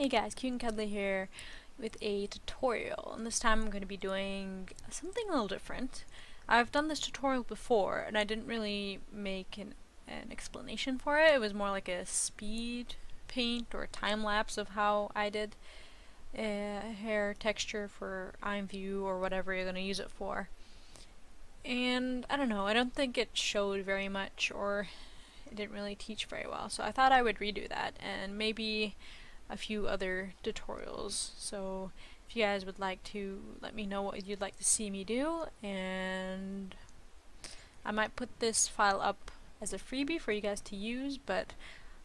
Hey guys, Cute and Cuddly here with a tutorial, and this time I'm going to be doing something a little different. I've done this tutorial before and I didn't really make an explanation for it. It was more like a speed paint or a time lapse of how I did hair texture for IMVU or whatever you're going to use it for. And I don't know, I don't think it showed very much, or it didn't really teach very well, so I thought I would redo that and maybe a few other tutorials. So if you guys would like to let me know what you'd like to see me do, and I might put this file up as a freebie for you guys to use, but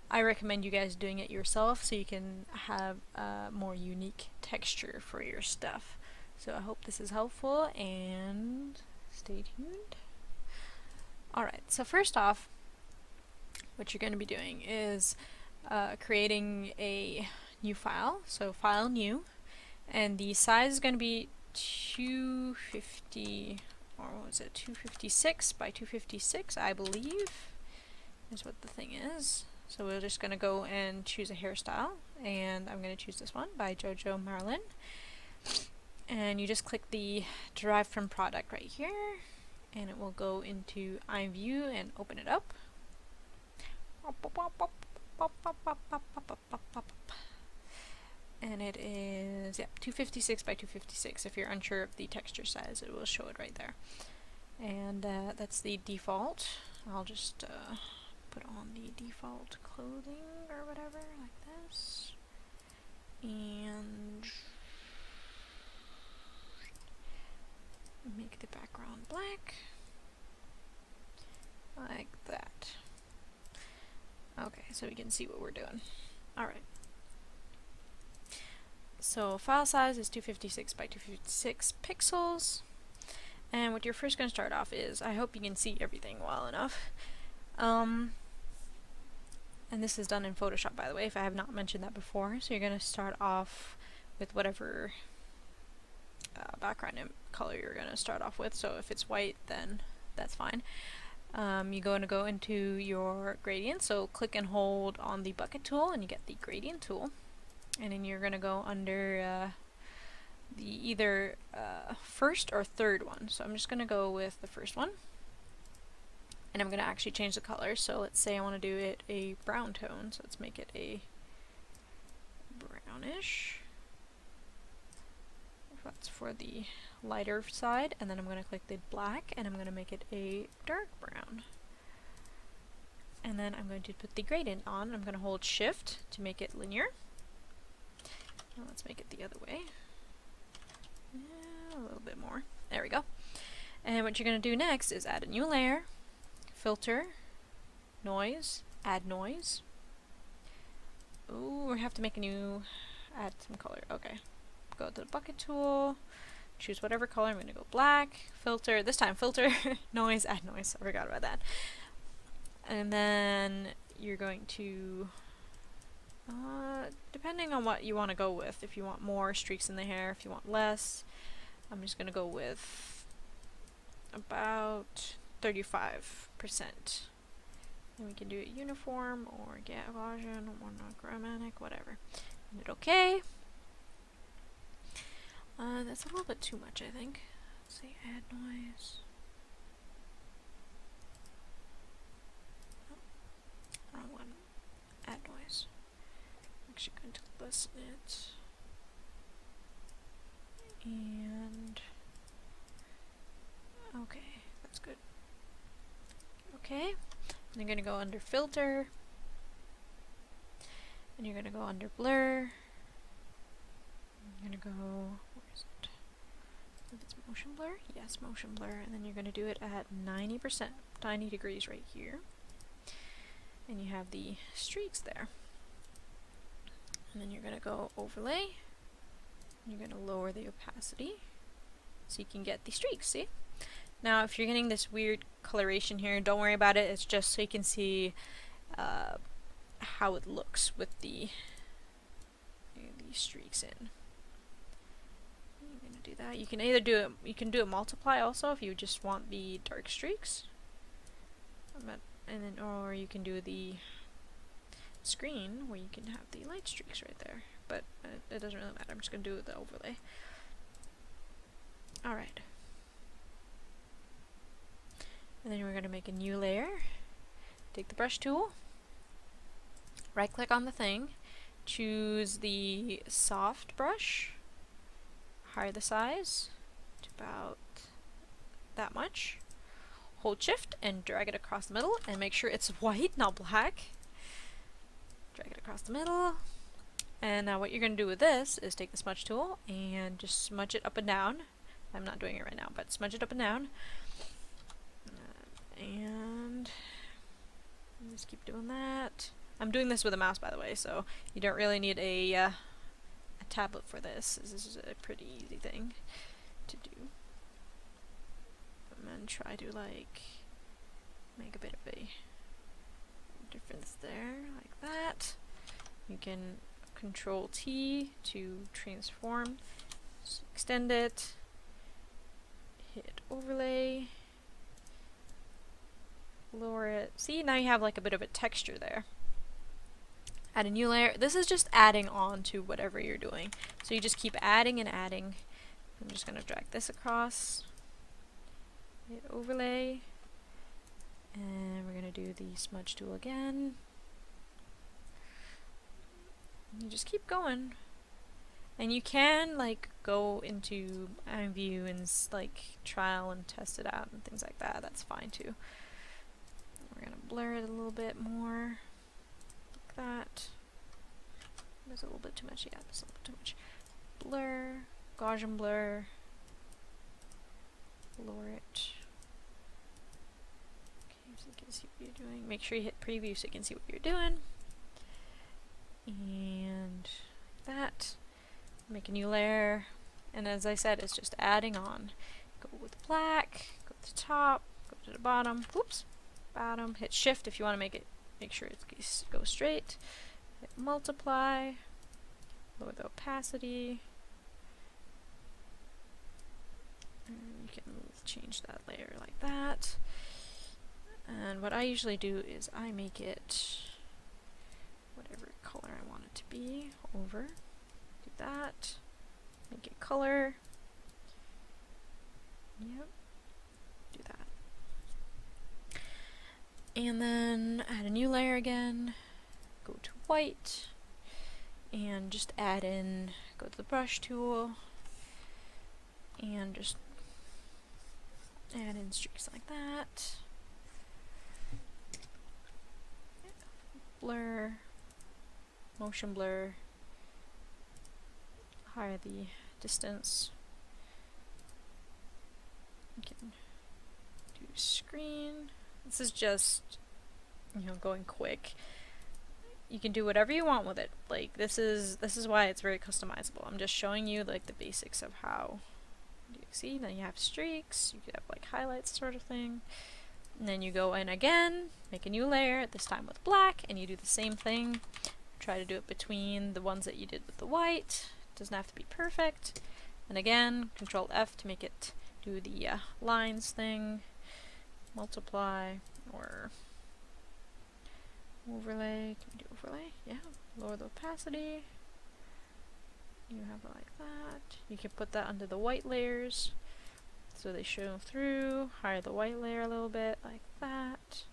I recommend you guys doing it yourself so you can have a more unique texture for your stuff. So I hope this is helpful and stay tuned. Alright, so first off, what you're going to be doing is creating a new file, so file new, and the size is going to be 250, or what was it, 256 by 256, I believe, is what the thing is. So we're just going to go and choose a hairstyle, and I'm going to choose this one by Jojo Marilyn, and you just click the derive from product right here, and it will go into IMVU and open it up. And it is 256 by 256. If you're unsure of the texture size, it will show it right there. And that's the default. I'll just put on the default clothing or whatever, like this. And make the background black, like that. Okay, so we can see what we're doing. Alright. So file size is 256 by 256 pixels. And what you're first going to start off is, I hope you can see everything well enough. And this is done in Photoshop, by the way, if I have not mentioned that before. So you're going to start off with whatever background color you're going to start off with. So if it's white, then that's fine. You're going to go into your gradient, so click and hold on the bucket tool and you get the gradient tool, and then you're going to go under the either first or third one. So I'm just going to go with the first one, and I'm going to actually change the color. So let's say I want to do it a brown tone, so let's make it a brownish. That's for the lighter side, and then I'm going to click the black and I'm going to make it a dark brown. And then I'm going to put the gradient on. I'm going to hold shift to make it linear. Now let's make it the other way. Yeah, a little bit more. There we go. And what you're going to do next is add a new layer, filter, noise, add noise. Ooh, we have to make a new, add some color. Okay. Go to the bucket tool, choose whatever color. I'm going to go black, filter, this time filter, noise, add noise. I forgot about that. And then you're going to, depending on what you want to go with, if you want more streaks in the hair, if you want less, I'm just going to go with about 35%. And we can do it uniform or Gaussian or monochromatic, whatever. And hit OK. That's a little bit too much, I think. Let's see, add noise. Oh, wrong one. Add noise. I'm actually going to lessen it. And okay, that's good. Okay, and you're going to go under filter, and you're going to go under blur. You're going to go, where is it? If it's motion blur? Yes, motion blur. And then you're going to do it at 90%, 90 degrees right here. And you have the streaks there. And then you're going to go overlay. And you're going to lower the opacity so you can get the streaks, see? Now, if you're getting this weird coloration here, don't worry about it. It's just so you can see how it looks with the streaks in. Do that. You can either do it, you can do a multiply also if you just want the dark streaks, and then or you can do the screen where you can have the light streaks right there. but it doesn't really matter. I'm just going to do the overlay. Alright. And then we're going to make a new layer. Take the brush tool, right click on the thing, choose the soft brush, higher the size to about that much, hold shift and drag it across the middle and make sure it's white, not black. Drag it across the middle. And now what you're going to do with this is take the smudge tool and just smudge it up and down. I'm not doing it right now, but smudge it up and down. And just keep doing that. I'm doing this with a mouse, by the way, so you don't really need a tablet for this. This is a pretty easy thing to do. And then try to like make a bit of a difference there, like that. You can Control T to transform, just extend it, hit overlay, lower it. See, now you have like a bit of a texture there. Add a new layer. This is just adding on to whatever you're doing. So you just keep adding and adding. I'm just going to drag this across, hit overlay, and we're going to do the smudge tool again. You just keep going. And you can like go into IMVU and like trial and test it out and things like that. That's fine too. We're going to blur it a little bit more. Like that. There's a little bit too much. Yeah, there's a little bit too much. Blur. Gaussian blur. Lower it. Okay, so you can see what you're doing. Make sure you hit preview so you can see what you're doing. And like that. Make a new layer. And as I said, it's just adding on. Go with black. Go to the top. Go to the bottom. Whoops. Bottom. Hit shift if you want to make sure it goes straight. Hit multiply. Lower the opacity. And you can change that layer like that. And what I usually do is I make it whatever color I want it to be. Over. Do that. Make it color. Yep. Do that. And then add a new layer again. Go to white. And just add in, go to the brush tool. And just add in streaks like that. Blur. Motion blur. Higher the distance. You can do screen. This is just, you know, going quick. You can do whatever you want with it. Like this is why it's very customizable. I'm just showing you like the basics of how you see. Then you have streaks. You could have like highlights sort of thing. And then you go in again, make a new layer, this time with black, and you do the same thing. Try to do it between the ones that you did with the white. Doesn't have to be perfect. And again, Control F to make it do the lines thing. Multiply or overlay. Can we do overlay? Yeah. Lower the opacity. You have it like that. You can put that under the white layers so they show through. Higher the white layer a little bit like that.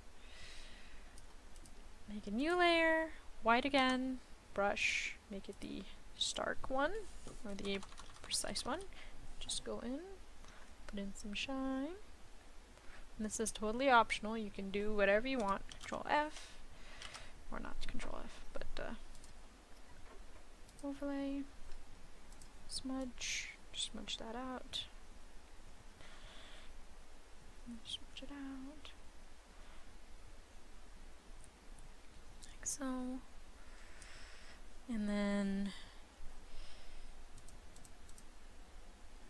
Make a new layer. White again. Brush. Make it the stark one or the precise one. Just go in, put in some shine. And this is totally optional. You can do whatever you want. Control F, or not Control F, but overlay, smudge, just smudge that out. Smudge it out. Like so. And then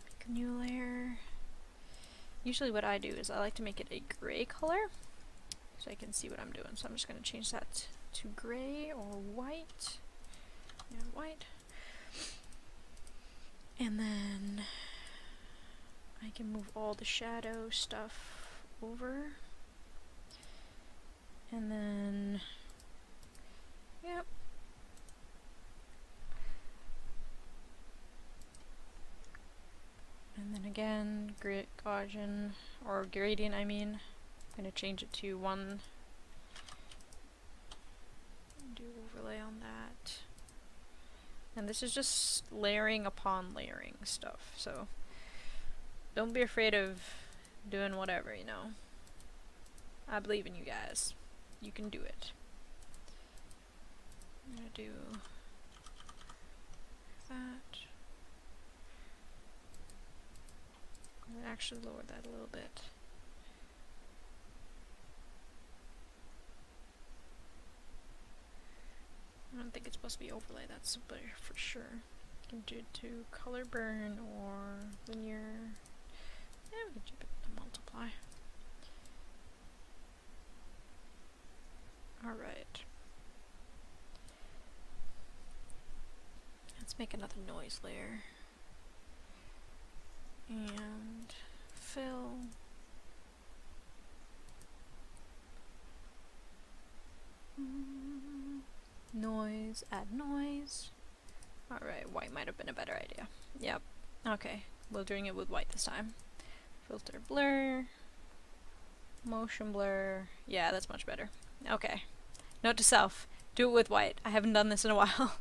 make a new layer. Usually what I do is I like to make it a gray color so I can see what I'm doing. So I'm just going to change that to gray or white. Yeah, white. And then I can move all the shadow stuff over. And then, yep. And then again, Gaussian, or gradient I mean. I'm going to change it to 1. Do overlay on that. And this is just layering upon layering stuff, so don't be afraid of doing whatever, you know. I believe in you guys. You can do it. I'm gonna do that. I'm gonna actually lower that a little bit. I don't think it's supposed to be overlay, that's better for sure. You can do it to color burn or linear. Yeah, we can keep it to multiply. Alright. Let's make another noise layer. And fill. Noise, add noise. Alright, white might have been a better idea. Yep. Okay, we're doing it with white this time. Filter blur. Motion blur. Yeah, that's much better. Okay. Note to self, do it with white. I haven't done this in a while.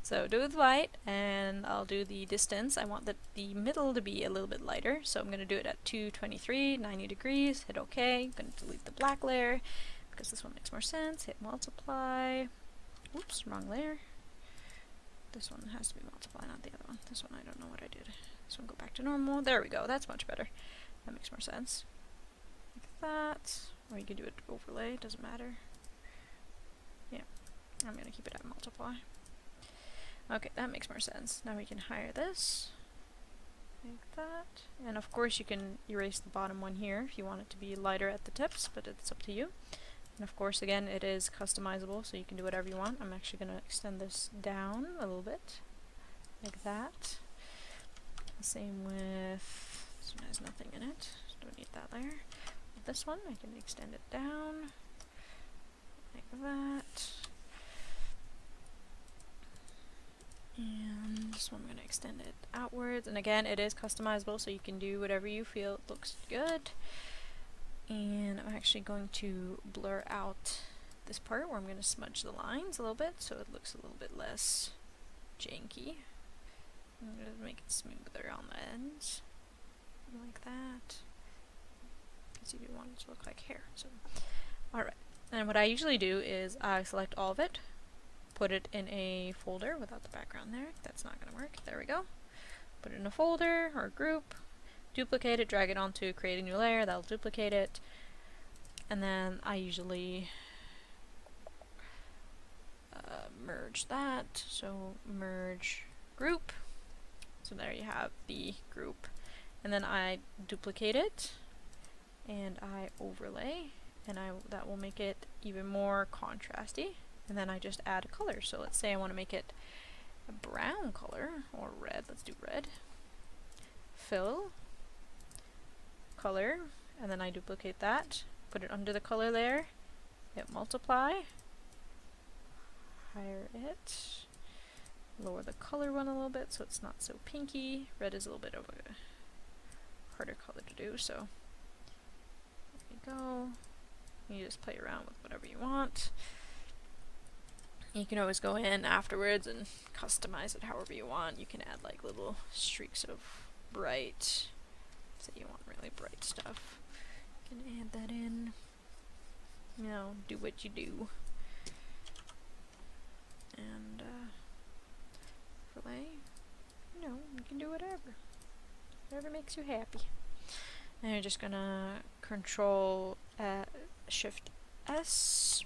So do it with white, and I'll do the distance. I want the middle to be a little bit lighter, so I'm going to do it at 223, 90 degrees. Hit OK. I'm going to delete the black layer, because this one makes more sense. Hit multiply. Oops, wrong layer. This one has to be multiply, not the other one. This one, I don't know what I did. This one, go back to normal. There we go. That's much better. That makes more sense. Like that. Or you can do it overlay. Doesn't matter. Yeah. I'm going to keep it at multiply. Okay, that makes more sense. Now we can hire this. Like that. And of course you can erase the bottom one here if you want it to be lighter at the tips, but it's up to you. And of course, again, it is customizable, so you can do whatever you want. I'm actually going to extend this down a little bit, like that. Same with this one, has nothing in it, so don't need that layer. With this one, I can extend it down, like that. And this one I'm going to extend it outwards. And again, it is customizable, so you can do whatever you feel looks good. And I'm actually going to blur out this part where I'm going to smudge the lines a little bit so it looks a little bit less janky. I'm going to make it smoother on the ends, like that, because you do want it to look like hair. So, alright, and what I usually do is I select all of it, put it in a folder without the background there. That's not going to work. There we go. Put it in a folder or a group. Duplicate it, drag it onto create a new layer, that'll duplicate it, and then I usually merge that, so merge group, so there you have the group, and then I duplicate it, and I overlay, and that will make it even more contrasty, and then I just add a color. So let's say I want to make it a brown color, or red, let's do red, fill, color, and then I duplicate that, put it under the color layer, hit multiply, higher it, lower the color one a little bit so it's not so pinky. Red is a little bit of a harder color to do, so there you go. You just play around with whatever you want. You can always go in afterwards and customize it however you want. You can add like little streaks of bright. Say you want really bright stuff, you can add that in. You know, do what you do. And overlay, you know, you can do whatever makes you happy. And you're just gonna Control Shift S.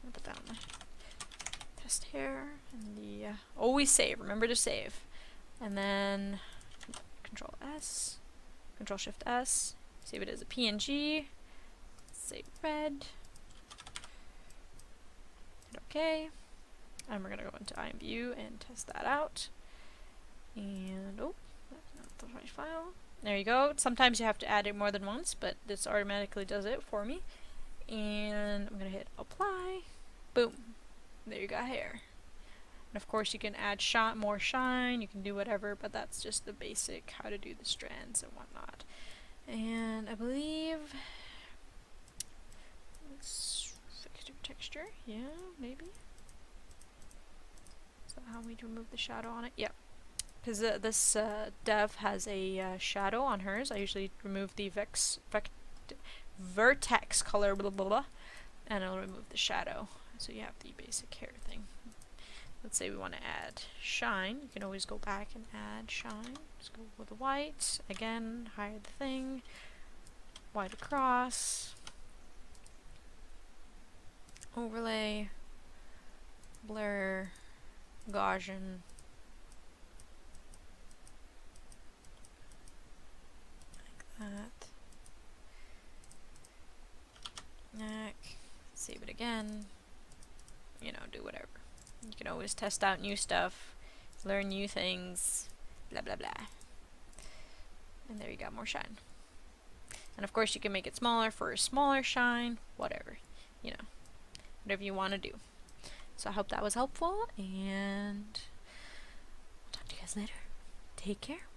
I'll put that on the test hair and the always save. Remember to save, and then Control S. Control Shift S, save it as a PNG, say red, hit OK, and we're going to go into IMVU and test that out, and oh, that's not the right file, there you go. Sometimes you have to add it more than once, but this automatically does it for me, and I'm going to hit apply, boom, there you got hair. And of course you can add more shine, you can do whatever, but that's just the basic how to do the strands and whatnot. And I believe let's fix your texture. Yeah, maybe. Is that how we remove the shadow on it? Yep. Because this dev has a shadow on hers. I usually remove the vertex color, blah blah blah, and it'll remove the shadow. So you have the basic hair thing. Let's say we want to add shine. You can always go back and add shine. Just go with the white. Again, hide the thing. White across. Overlay. Blur. Gaussian. Like that. Neck. Save it again. You know, do whatever. You can always test out new stuff, learn new things, blah blah blah. And there you got more shine. And of course you can make it smaller for a smaller shine, whatever. You know, whatever you want to do. So I hope that was helpful, and I'll talk to you guys later. Take care.